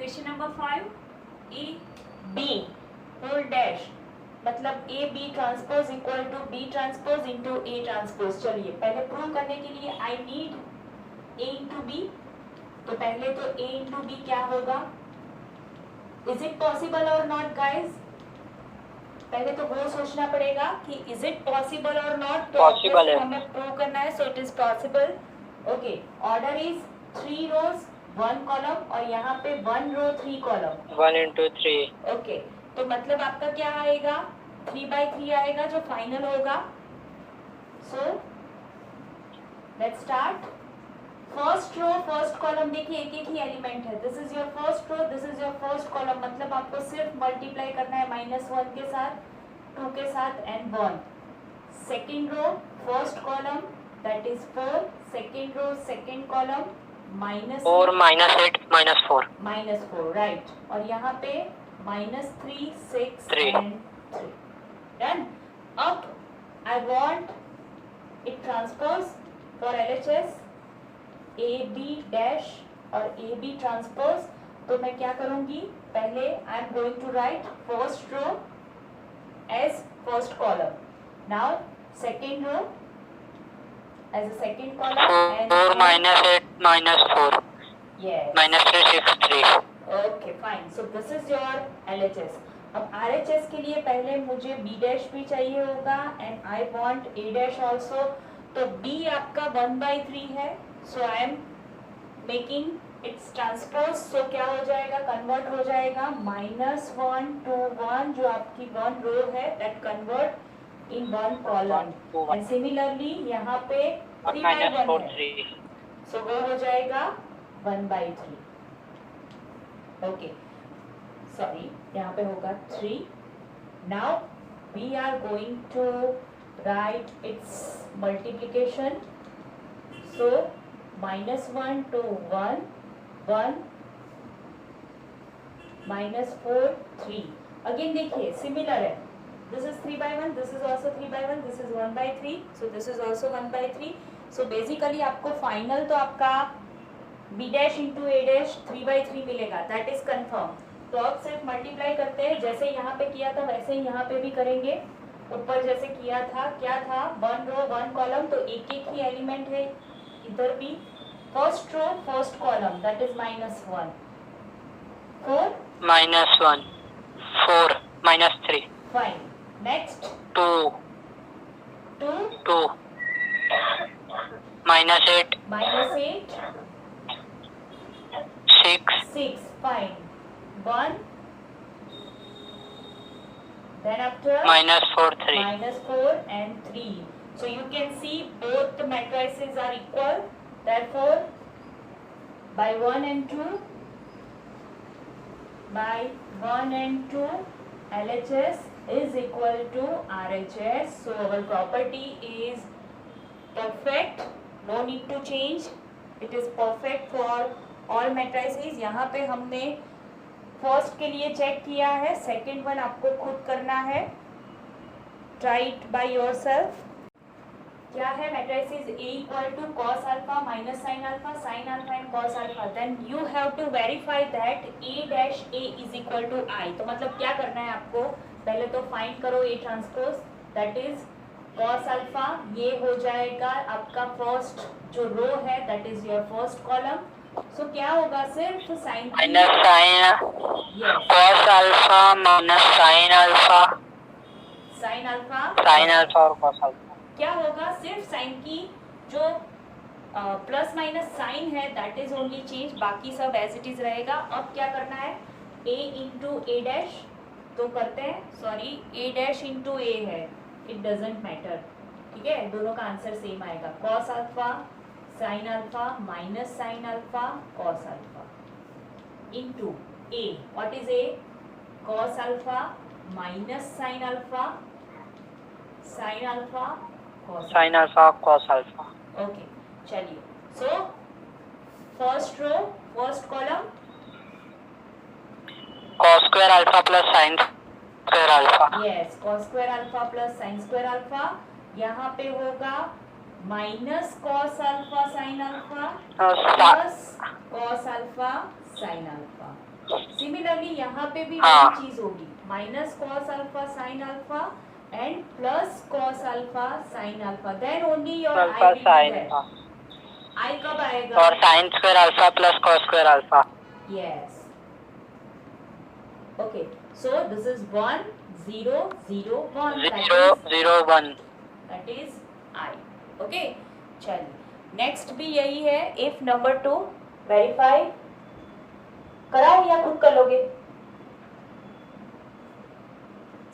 Question number 5, A B whole dash मतलब A B transpose equal to B transpose into A transpose. चलिए पहले prove करने के लिए I need A into B, तो पहले तो ए इंटू बी क्या होगा, इज इट पॉसिबल और नॉट गाइज, पहले तो वो सोचना पड़ेगा कि इज इट पॉसिबल और नॉट, तो ऑब्वियसली हमें प्रूव करना है, so it is possible. Okay, order is 3 rows 1 column और यहाँ पे 1 रो 3 कॉलम 1 into 3। ओके, तो मतलब आपका क्या आएगा 3/3 आएगा जो फाइनल होगा। So let's start. First row first column देखिए एक एक ही एलिमेंट है, this is your first row, this is your first column, मतलब आपको सिर्फ मल्टीप्लाई करना है -1 के साथ, 2 के साथ and 1। Second row first column that is 4, second row second column -4 -8 -4 right, और यहाँ पे -3 6 3 and 3 डन। अब I want it transpose for LHS A B dash और ए बी ट्रांसपोज, तो मैं क्या करूंगी, पहले I am going to write first row as first column, now second row as a second column and 4 -8 -4 yes -3 6 3। okay fine, so this is your LHS। अब RHS के लिए पहले मुझे B डैश भी चाहिए होगा and I want A dash also, तो B आपका 1/3 है, so I am making its transpose, so क्या हो जाएगा, कन्वर्ट हो जाएगा -1 to 1 जो आपकी 1 रो है that convert in 1 column and similarly यहाँ पे 3/1 है, so वो हो जाएगा 1/3। okay sorry यहाँ पे होगा 3। now we are going to write its multiplication, so -1 to 1 1 -4 3, again देखिए सिमिलर है, this is 3/1, this is also 3/1, this is 1/3, so this is also 1/3। so basically आपको फाइनल तो आपका b dash into a dash 3/3 मिलेगा, that is confirm. तो अब सिर्फ multiply करते हैं, जैसे यहाँ पे किया था वैसे ही यहाँ पे भी करेंगे, ऊपर जैसे किया था, क्या था 1 रो 1 कॉलम, तो एक एक ही एलिमेंट है इधर भी, first row first column that is -1 4 -1 4 -3 fine, next 2 2 -8 -8 6 fine 1 then after -4 3 -4 and 3, so you can see both the matrices are equal, therefore by 1 and 2 LHS is equal to RHS, so our property is perfect, no need to change, it is perfect for all matrices। यहाँ पे हमने first के लिए check किया है, second one आपको खुद करना है, ट्राई इट बाय योरसेल्फ। क्या है matrices A equal to cos alpha minus sine alpha, sine alpha and cos alpha, then you have to verify that A dash A is equal to I। तो मतलब क्या करना है आपको, पहले तो फाइंड करो A transpose that is cos alpha, ये हो जाएगा आपका फर्स्ट जो रो है that is your first column, so क्या होगा सिर्फ sine cos alpha minus sine alpha और cos अल्फा, क्या होगा सिर्फ साइन की जो प्लस माइनस साइन है दैट इज ओनली चेंज, बाकी सब एज इट इज रहेगा। अब क्या करना है A इंटू A डैश, तो करते हैं, sorry A dash into A है, इट डजेंट मैटर, ठीक है, दोनों का आंसर सेम आएगा, cos alpha sine alpha minus sine alpha cos alpha into A, what is A, cos alpha minus sine alpha sine alpha cos alpha. Okay चलिए, so first row first column cos square alpha plus sine square alpha, yes cos square alpha plus sine square alpha, यहाँ पे होगा minus cos alpha sine alpha plus cos alpha sine alpha, similarly यहाँ पे भी हाँ। वही चीज होगी, minus cos alpha sine alpha and plus cos alpha sine alpha, then only your alpha I will be sine there. I कब आएगा? और sine square alpha plus cos square alpha. Yes. Okay. So this is 1 0 0 1. 0 0 1। That is I. Okay. चलिए next भी यही है, if number 2 verify कराओ या खुद कर लोगे?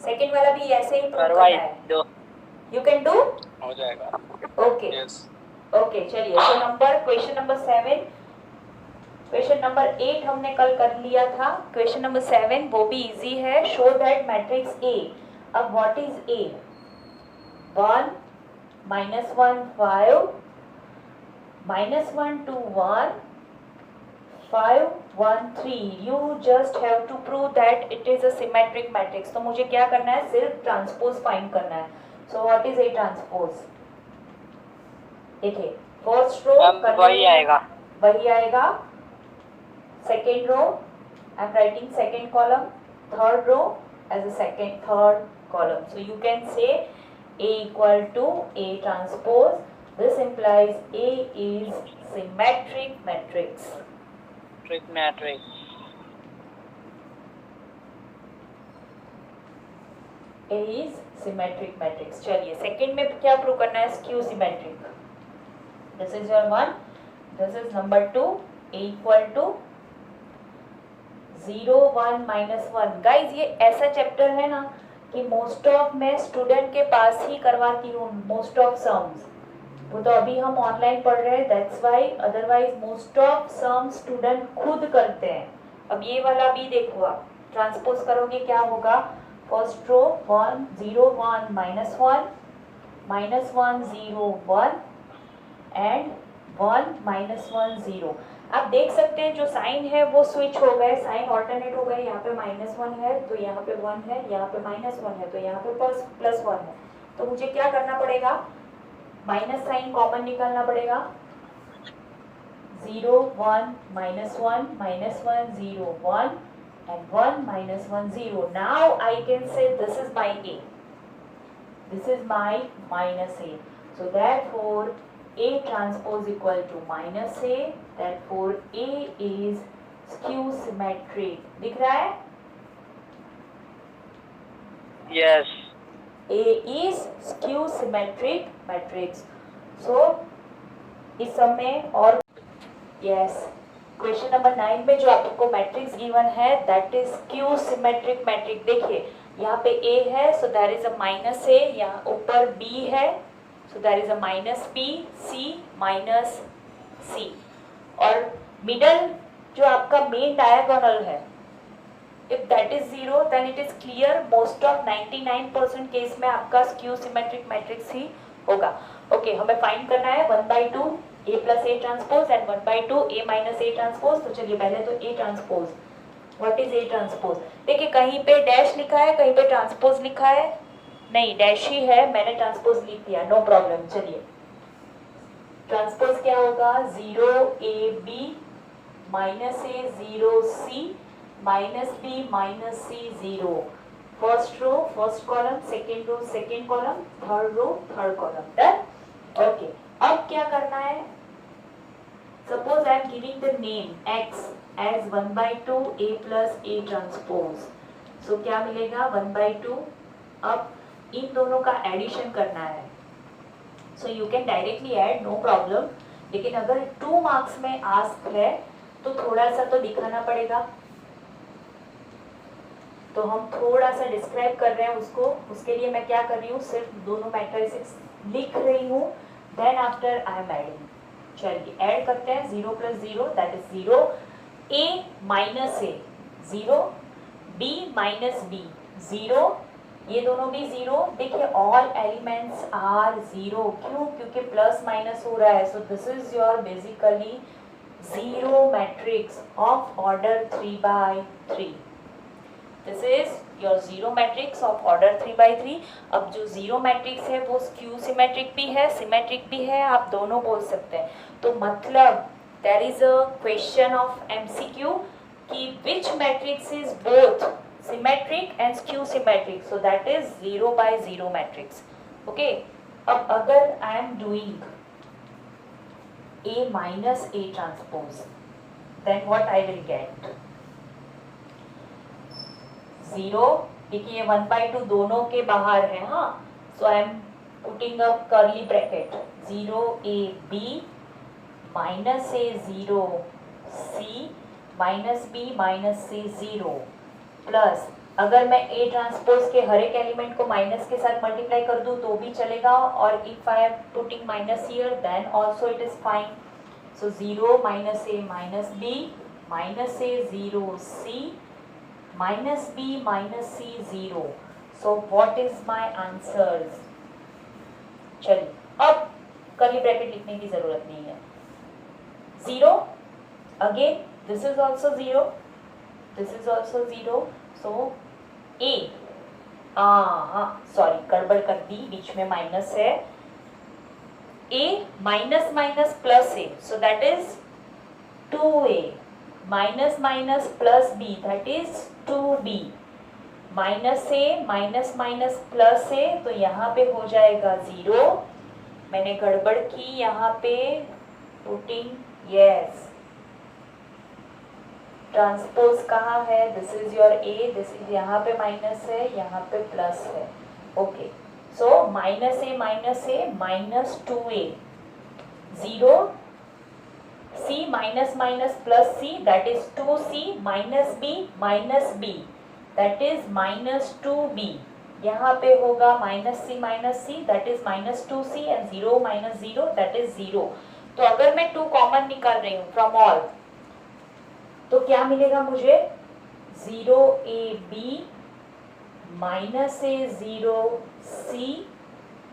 सेकेंड वाला भी ऐसे ही प्रूव करना है। दो यू कैन डू, हो जाएगा। ओके ओके चलिए। So number question number 7, question number 8 हमने कल कर लिया था, क्वेश्चन नंबर 7 वो भी इजी है। शो दैट मैट्रिक्स ए, अब what is A? 1 -1 5 -1 2 1 5 1 3। You just have to prove that it is a symmetric matrix. तो मुझे क्या करना है, सिर्फ ट्रांसपोज फाइंड करना है। So what is A transpose? देखिए फर्स्ट रो वही आएगा, वही आएगा। Second row I am writing second column, third row as a second third column. So you can say A equal to A transpose. This implies A is symmetric matrix. Trick matrix. A is symmetric matrix. चलिए second में क्या prove करना है? Skew symmetric. This is your 1. This is number 2. A equal to 0 1 -1। Guys ये ऐसा chapter है ना कि मोस्ट ऑफ मैं स्टूडेंट के पास ही करवाती हूँ मोस्ट ऑफ सम्स। वो तो अभी हम ऑनलाइन पढ़ रहे हैं, that's why, otherwise most of some student खुद करते हैं। अब ये वाला भी देखो, आप ट्रांसपोज करोगे क्या होगा? First row 1 0 1 -1 -1 0 1 and 1 -1 0। आप देख सकते हैं जो साइन है वो स्विच हो गए, साइन ऑल्टरनेट हो गए। यहाँ पे -1 है तो यहाँ पे 1 है, यहाँ पे -1 है तो यहाँ पे +1 है। तो मुझे क्या करना पड़ेगा? माइनस साइन कॉमन निकालना पड़ेगा। 0 1 -1 -1 0 1 and 1 -1 0. Now I can say this is my A. This is my minus A. So therefore A transpose equal to minus A. Therefore A is skew symmetric. दिख रहा है? Yes. A is skew symmetric matrix. So इस समय और yes, question number 9 में जो आपको matrix given है that is skew symmetric matrix. देखिए यहाँ पे A है, so there is a minus A, यहाँ ऊपर B है, so there is a minus B, C minus C, और मिडल जो आपका मेन डायगोनल है, if that is 0 then it is clear most of 99% case में आपका स्क्यू सिमेट्रिक मैट्रिक्स ही होगा। ओके हमें फाइंड करना है 1/2 A plus A transpose and 1/2 A minus A transpose. तो चलिए पहले तो A transpose, what is A transpose? देखिए कहीं पे डैश लिखा है, कहीं पे ट्रांसपोज लिखा है, नहीं डैश ही है, मैंने ट्रांसपोज लिख दिया, नो प्रॉब्लम। चलिए ट्रांसपोज क्या होगा? 0AB -A 0C -B -C 0। First row first column, second row second column, third row third column. Done? Okay अब क्या करना है? Suppose I am giving the name x as 1/2 A plus A transpose. So क्या मिलेगा? 1/2। अब इन दोनों का addition करना है, so you can directly add, no problem. लेकिन अगर 2 मार्क्स में आस्क है तो थोड़ा सा तो दिखाना पड़ेगा, तो हम थोड़ा सा डिस्क्राइब कर रहे हैं उसको। उसके लिए मैं क्या कर रही हूँ, सिर्फ दोनों मैट्रिसेस लिख रही हूँ, then after I am adding. चलिए ऐड करते हैं। 0 + 0 that is 0, A minus A 0, B minus B 0, ये दोनों भी 0। देखिए ऑल एलिमेंट्स आर 0, क्यों? क्योंकि प्लस माइनस हो रहा है। सो this is your basically 0 matrix of order 3/3। This is your 0 matrix of order 3/3। अब जो 0 मैट्रिक्स है वो स्क्यू सिमेट्रिक भी है, सिमेट्रिक भी है, आप दोनों बोल सकते हैं। तो मतलब there is a question of MCQ कि which matrix is both symmetric and skew symmetric, so that is 0 by 0 matrix. Okay, अब अगर I am doing A minus A transpose, then what I will get? 0, देखिए 1/2 दोनों के बाहर है, हाँ, so I am putting up curly bracket, 0 A B minus A 0 C minus B minus C 0 plus अगर मैं A ट्रांसपोज के हर एक एलिमेंट को माइनस के साथ मल्टीप्लाई कर दूं तो भी चलेगा, और if I am putting minus here then also it is fine. So 0 minus A minus B minus A 0 C minus B minus C 0. So what is my answers? चलिए अब कर्ली ब्रैकेट लिखने की जरूरत नहीं है. 0 again, this is also 0, this is also 0. So A, sorry गड़बड़ कर दी, बीच में माइनस है. A minus minus plus A, so that is 2A minus minus plus B, that is 2B minus A minus minus plus A, तो यहाँ पे हो जाएगा 0. मैंने गड़बड़ की यहाँ पे, पुटिंग यस ट्रांसपोज कहाँ है, this is your A, this is यहाँ पे माइनस है, यहाँ पे प्लस है. Okay, so minus A minus 2A 0 C minus minus plus C, that is 2C minus B that is minus 2B. यहाँ पे होगा minus C that is minus 2C and 0 minus 0 that is 0. तो अगर मैं 2 common निकाल रही हूँ from all, तो क्या मिलेगा मुझे? 0AB minus A 0 C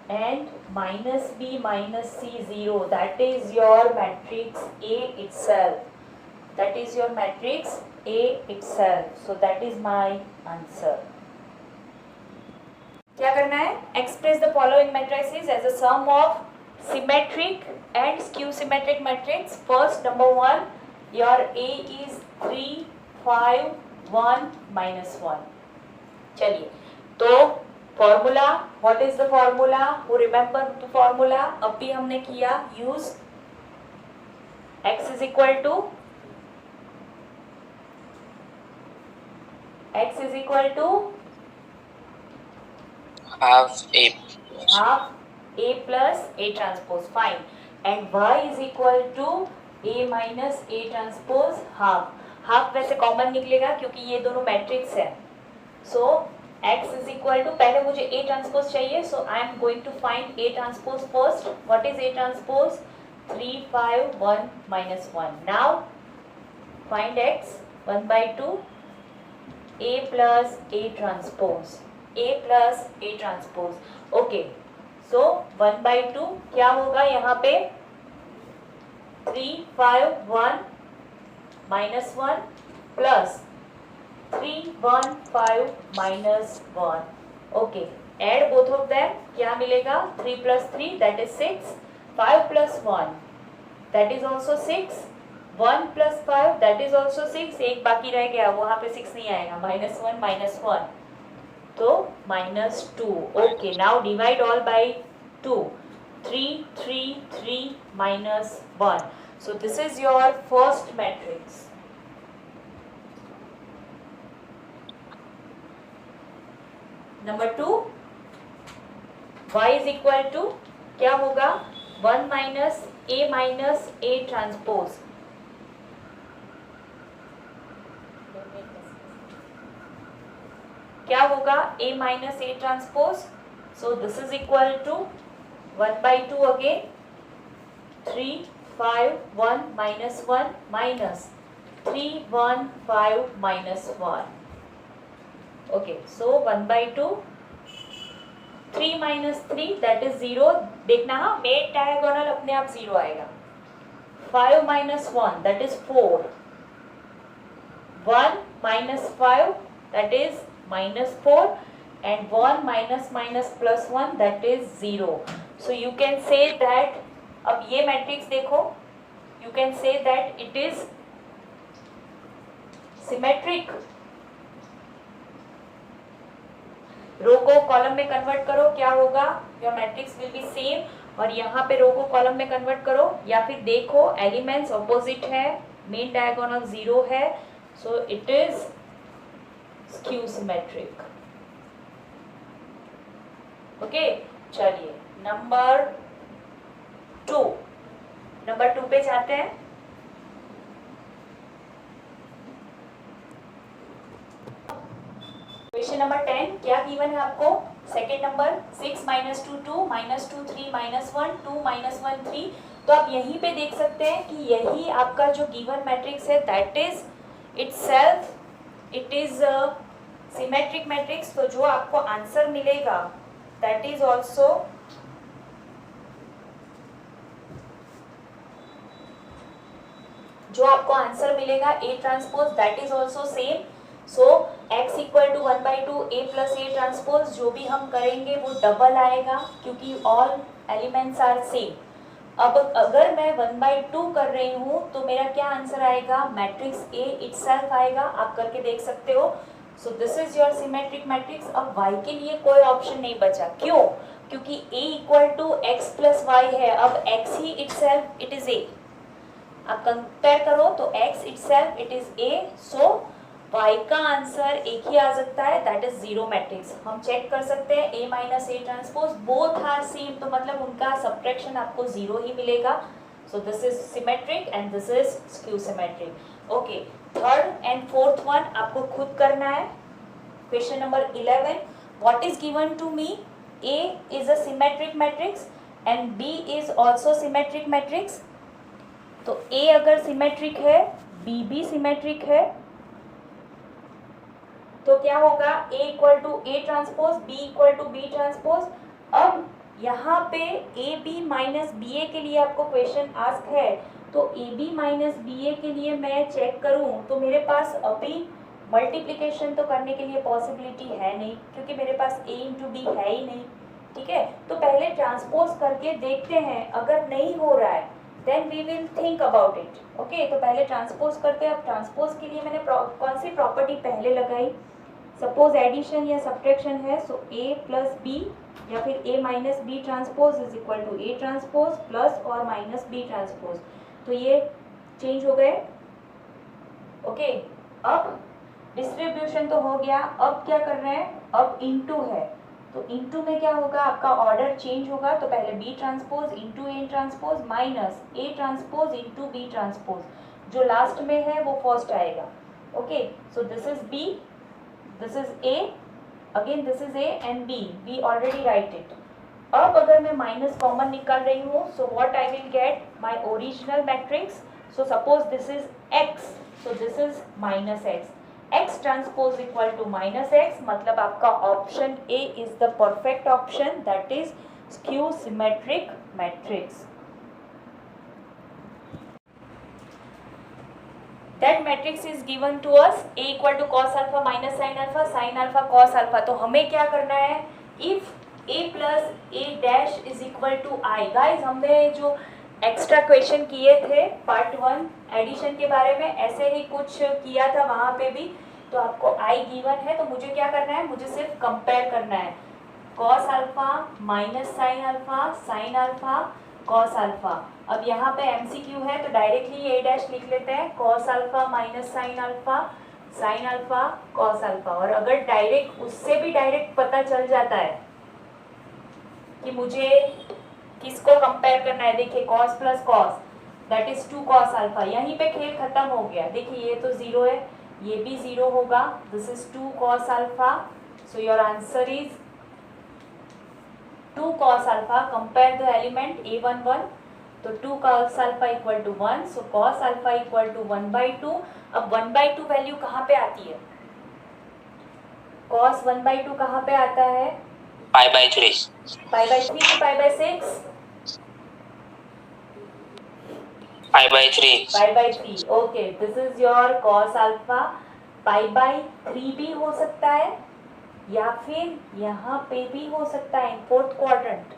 and minus B minus C 0, that is your matrix A itself, that is your matrix A itself. So that is my answer. क्या करना है? Express the following matrices as a sum of symmetric and skew symmetric matrix. First, number 1, your A is 3 5 1 minus 1. चलिए, तो formula, what is the formula? Who remember the formula? अब भी हमने किया use. x is equal to half A plus A transpose, fine. And y is equal to A minus A transpose half वैसे common निकलेगा क्योंकि ये दोनों matrix है. सो x is equal to, पहले मुझे A transpose चाहिए, so I am going to find A transpose first. What is A transpose? 3 5 1 minus 1. Now find x, 1/2 A plus A transpose, A plus A transpose. Okay, so 1/2 क्या होगा यहाँ पे? 3 5 1 minus 1 plus 3 1 5 minus 1. Okay, add both of them. क्या मिलेगा? 3 plus 3 that is 6, 5 plus 1 that is also 6, 1 plus 5 that is also 6. एक बाकी रह गया, वहाँ पे 6 नहीं आएगा, minus 1 तो -2. Okay, now divide all by 2. 3 3 3 minus 1. So this is your first matrix. Number 2, y is equal to क्या होगा? 1 minus A transpose. क्या होगा? A minus A transpose. So this is equal to 1/2 again. 3 5 1 minus 1 minus 3 1 5 minus 1. Okay, so 1/2 3 minus 3 that is 0. देखना हाँ, main diagonal अपने आप 0 आएगा. 5 minus 1 that is 4. 1 minus 5 that is -4 and 1 minus plus 1 that is 0. So you can say that, अब ये matrix देखो, you can say that it is symmetric, row को column में कन्वर्ट करो, क्या होगा, your matrix will be same, और यहाँ पे रो को कॉलम में कन्वर्ट करो, या फिर देखो एलिमेंट्स ऑपोजिट है, मेन डायगोनल 0 है, so it is skew symmetric. Okay, चलिए नंबर 2 पे जाते हैं। क्वेश्चन नंबर 10 क्या गिवन है आपको, सेकेंड नंबर 6 - 2 2 - 2 3 - 1 2 - 1 3। तो आप यहीं पे देख सकते हैं कि यही आपका जो गिवन मैट्रिक्स है that is itself it is symmetric matrix. तो जो आपको आंसर मिलेगा that is also A transpose that is also same. So x equal to 1/2 A plus A transpose, जो भी हम करेंगे वो डबल आएगा क्योंकि ऑल एलिमेंट्स आर सेम। अब अगर मैं 1/2 कर रही हूँ तो मेरा क्या आंसर आएगा, मैट्रिक्स A इटसेल्फ आएगा, आप करके देख सकते हो। सो this is your symmetric matrix. अब y के लिए कोई ऑप्शन नहीं बचा, क्यों, क्योंकि A equal to x plus y है। अब x ही इटसेल्फ इट इज A, आप कंपेयर करो तो x itself it is A, so y का आंसर एक ही आ सकता है दैट इज 0 मैट्रिक्स। हम चेक कर सकते हैं A minus A transpose both are same, तो मतलब उनका सब्ट्रैक्शन आपको 0 ही मिलेगा। So this is symmetric and this is skew symmetric. Okay, third and fourth one आपको खुद करना है। Question number 11, what is given to me, A is a symmetric matrix and B is also symmetric matrix. तो A अगर symmetric है B भी symmetric है, तो क्या होगा, A equal to A transpose, B equal to B transpose. अब यहाँ पे AB माइनस BA के लिए आपको क्वेश्चन आस्क है, तो AB माइनस BA के लिए मैं चेक करूँ तो मेरे पास अभी मल्टीप्लिकेशन तो करने के लिए पॉसिबिलिटी है नहीं, क्योंकि मेरे पास A इंटू B है ही नहीं, ठीक है। तो पहले ट्रांसपोज करके देखते हैं, अगर नहीं हो रहा है then we will think about it. Okay, तो पहले ट्रांसपोज करते हैं। अब ट्रांसपोज के लिए मैंने कौन सी प्रॉपर्टी पहले लगाई, सपोज एडिशन या सब्ट्रैक्शन है, सो A प्लस B या फिर A minus B transpose is equal to A transpose plus और माइनस B ट्रांसपोज। तो ये चेंज हो गए। ओके, अब डिस्ट्रीब्यूशन तो हो गया, अब क्या कर रहे हैं, अब इनटू है, तो इनटू में क्या होगा, आपका ऑर्डर चेंज होगा। तो पहले B transpose into A transpose minus A transpose into B transpose, जो लास्ट में है वो फर्स्ट आएगा। Okay, so this is B, this is A, again this is A and B, we already write it। अब अगर मैं minus common निकाल रही हूँ, so what I will get, my original matrix, so suppose this is X, so this is minus X, X transpose equal to minus X, मतलब आपका option A is the perfect option, that is skew symmetric matrix। That matrix is given to us A equal to cos alpha minus sin alpha cos alpha। तो हमें क्या करना है, if A plus A dash is equal to I। Guys हमने जो extra question किए थे part 1 addition के बारे में, ऐसे ही कुछ किया था वहाँ पे भी। तो आपको I गिवन है, तो मुझे क्या करना है, मुझे सिर्फ कंपेयर करना है cos alpha minus sin alpha cos alpha। अब यहाँ पे MCQ है तो डायरेक्टली A डैश लिख लेते हैं, cos alpha minus sin alpha cos alpha। और अगर डायरेक्ट उससे भी डायरेक्ट पता चल जाता है कि मुझे किसको कंपेयर करना है, देखिए cos plus cos that is 2 cos alpha, यहीं पे खेल खत्म हो गया। देखिए ये तो 0 है, ये भी 0 होगा, this is 2 cos alpha, so your answer is 2 cos alpha। Compare the element A11, तो 2 cos alpha equal to 1, so cos alpha equal to 1/2। अब 1/2 वैल्यू कहाँ पे आती है, cos 1/2 कहाँ पे आता है, π/3 की π/6, π/3 okay, this is your cos alpha। π/3 भी हो सकता है या फिर यहाँ पे भी हो सकता है, फोर्थ क्वाड्रेंट,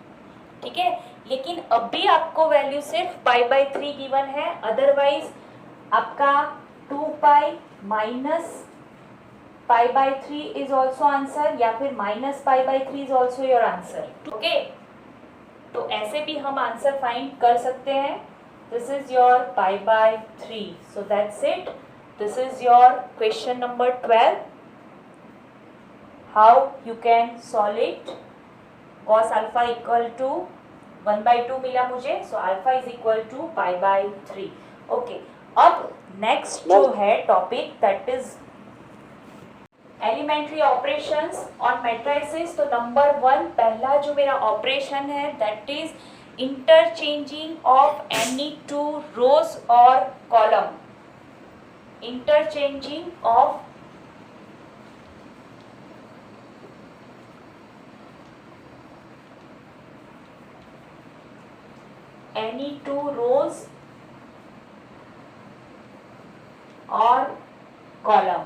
ठीक है। लेकिन अभी आपको वैल्यू सिर्फ π/3 गिवन है, अदरवाइज आपका 2 pi minus pi by 3 is also answer, या फिर minus pi by 3 is also your answer. Okay, तो ऐसे भी हम आंसर फाइंड कर सकते हैं. This is your pi by 3. So that's it. This is your question number 12. How you can solve it. cos alpha equal to 1/2 मिला मुझे, सो alpha is equal to pi by 3. Okay, अब next जो है topic that is elementary operations on matrices. तो number 1 पहला जो मेरा ऑपरेशन है that is interchanging of any two rows और column. Interchanging of any two rows और कॉलम.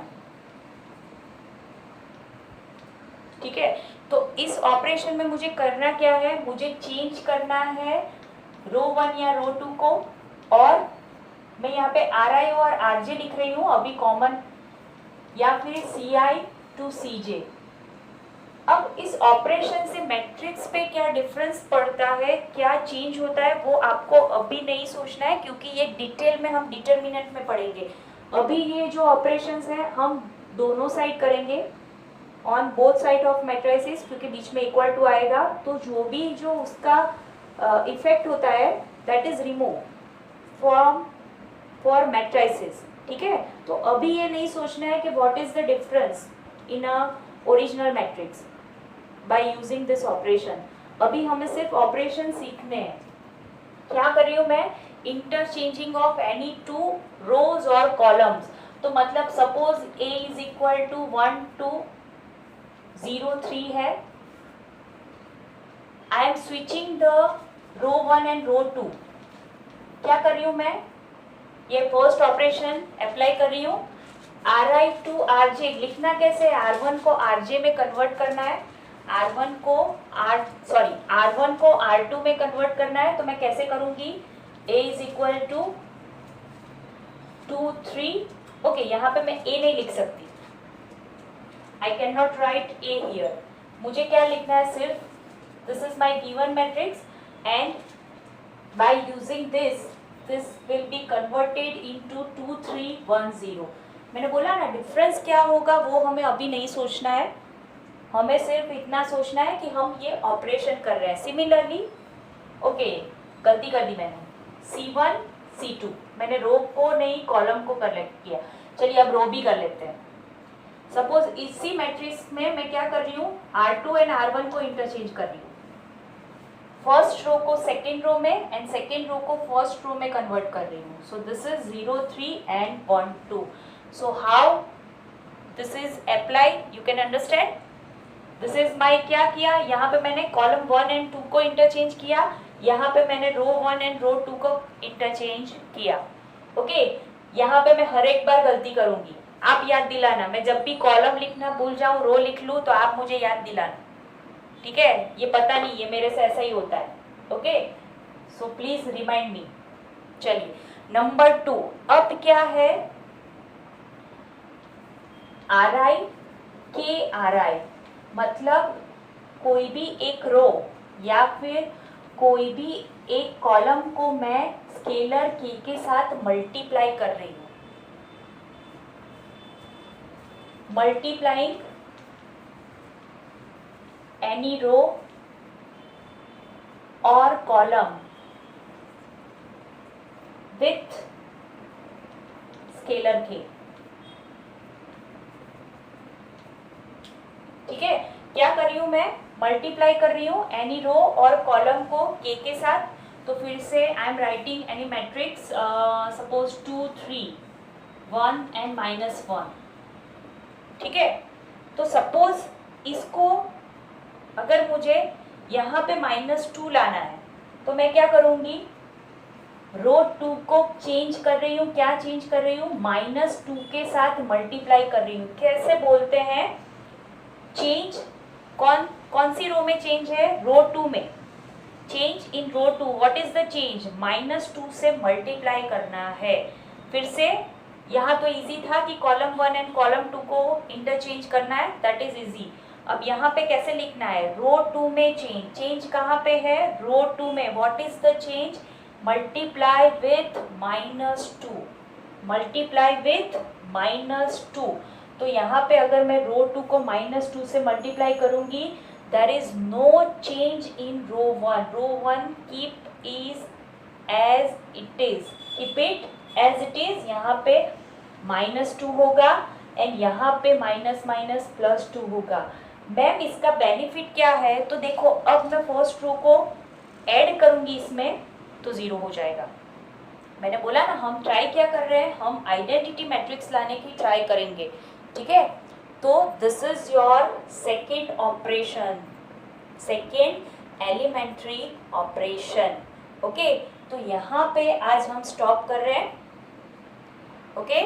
ठीक है, तो इस ऑपरेशन में मुझे करना क्या है, मुझे चेंज करना है रो 1 या रो 2 को, और मैं यहाँ पे आर आई और आर जे लिख रही हूँ अभी कॉमन, या फिर सी आई टू सी जे. अब इस ऑपरेशन से मैट्रिक्स पे क्या डिफरेंस पड़ता है, क्या चेंज होता है, वो आपको अभी नहीं सोचना है, क्योंकि ये डिटेल में हम डिटर्मिनेंट में पढ़ेंगे. अभी ये जो ऑपरेशंस है हम दोनों साइड करेंगे, on both side of matrices, क्योंकि बीच में इक्वल टू आएगा, तो जो भी जो उसका इफेक्ट होता है that is remove from for matrices. ठीक है, तो अभी ये नहीं सोचना है कि what is the difference in a original matrix by using this operation. अभी हमें सिर्फ ऑपरेशन सीखने हैं. क्या कर रही हूँ मैं, interchanging of any two rows और कॉलम्स. तो मतलब suppose A is equal to 1 2 0 3 है. I am switching the row 1 and row 2. क्या कर रही हूँ मैं, ये फर्स्ट ऑपरेशन अप्लाई कर रही हूँ. R I to R J लिखना कैसे, R1 को RJ में कन्वर्ट करना है, R1 को R2 में कन्वर्ट करना है. तो मैं कैसे करूंगी, A is equal to 2 3. Okay, यहाँ पे मैं A नहीं लिख सकती, I cannot write A here. मुझे क्या लिखना है, सिर्फ this is my given matrix and by using this will be converted into 2 3 1 0. मैंने बोला ना डिफरेंस क्या होगा वो हमें अभी नहीं सोचना है, हमें सिर्फ इतना सोचना है कि हम ये ऑपरेशन कर रहे हैं. सिमिलरली ओके, गलती कर दी मैंने, C1 C2 मैंने रो को नहीं कॉलम को कलेक्ट किया. चलिए अब रो भी कर लेते हैं. सपोज इसी मैट्रिक्स में मैं क्या कर रही हूँ, R2 एंड R1 को इंटरचेंज कर रही हूँ. फर्स्ट रो को सेकेंड रो में एंड सेकेंड रो को फर्स्ट रो में कन्वर्ट कर रही हूँ. सो this is 0 3 and 1 2. So how this is apply, you can understand. This is my, क्या किया, यहाँ पे मैंने कॉलम 1 एंड 2 को इंटरचेंज किया, यहाँ पे मैंने रो 1 एंड रो 2 को इंटरचेंज किया. ओके, यहाँ पे मैं हर एक बार गलती करूंगी, आप याद दिलाना. मैं जब भी कॉलम लिखना भूल जाऊं, रो लिख लूं, तो आप मुझे याद दिलाना. ठीक है, ये पता नहीं, ये मेरे से ऐसा ही होता है. Okay, so please remind me. चलिए नंबर 2. अब क्या है, आर आई के आर आई, मतलब कोई भी एक रो या फिर कोई भी एक कॉलम को मैं स्केलर के साथ मल्टीप्लाई कर रही हूँ. मल्टीप्लाइंग एनी रो और कॉलम विथ स्केलर के. ठीक है, क्या कर रही हूं मैं, मल्टीप्लाई कर रही हूं एनी रो और कॉलम को के साथ. तो फिर से आई am writing any matrix, suppose 2 3 1 and -1. ठीक है, तो सपोज इसको अगर मुझे यहाँ पे -2 लाना है, तो मैं क्या करूँगी, रो 2 को चेंज कर रही हूँ. क्या चेंज कर रही हूँ, -2 के साथ मल्टीप्लाई कर रही हूँ. कैसे बोलते हैं चेंज, कौन सी रो में चेंज है, रो 2 में. Change in row 2, what is the change, -2 से मल्टीप्लाई करना है. फिर से यहाँ तो इजी था कि कॉलम 1 एंड कॉलम 2 को इंटरचेंज करना है, दैट इज इजी। अब यहाँ पे कैसे लिखना है, रो 2 में चेंज कहाँ पे है, रो 2 में। What is the change, multiply with -2, multiply with -2। तो यहाँ पे अगर मैं रो 2 को -2 से मल्टीप्लाई करूंगी, there is no change in row 1। Row 1 keep is as it is, keep it as it is. यहाँ पे -2 होगा एंड यहाँ पे +2 होगा। मैम इसका बेनिफिट क्या है, तो देखो अब मैं फर्स्ट रो को ऐड करूंगी इसमें तो 0 हो जाएगा। मैंने बोला ना हम ट्राई क्या कर रहे हैं, हम आइडेंटिटी मैट्रिक्स लाने की ट्राई करेंगे, ठीक है। तो this is your second operation, second elementary operation, okay. तो यहाँ पे आज हम स्टॉप कर रहे हैं, ओके।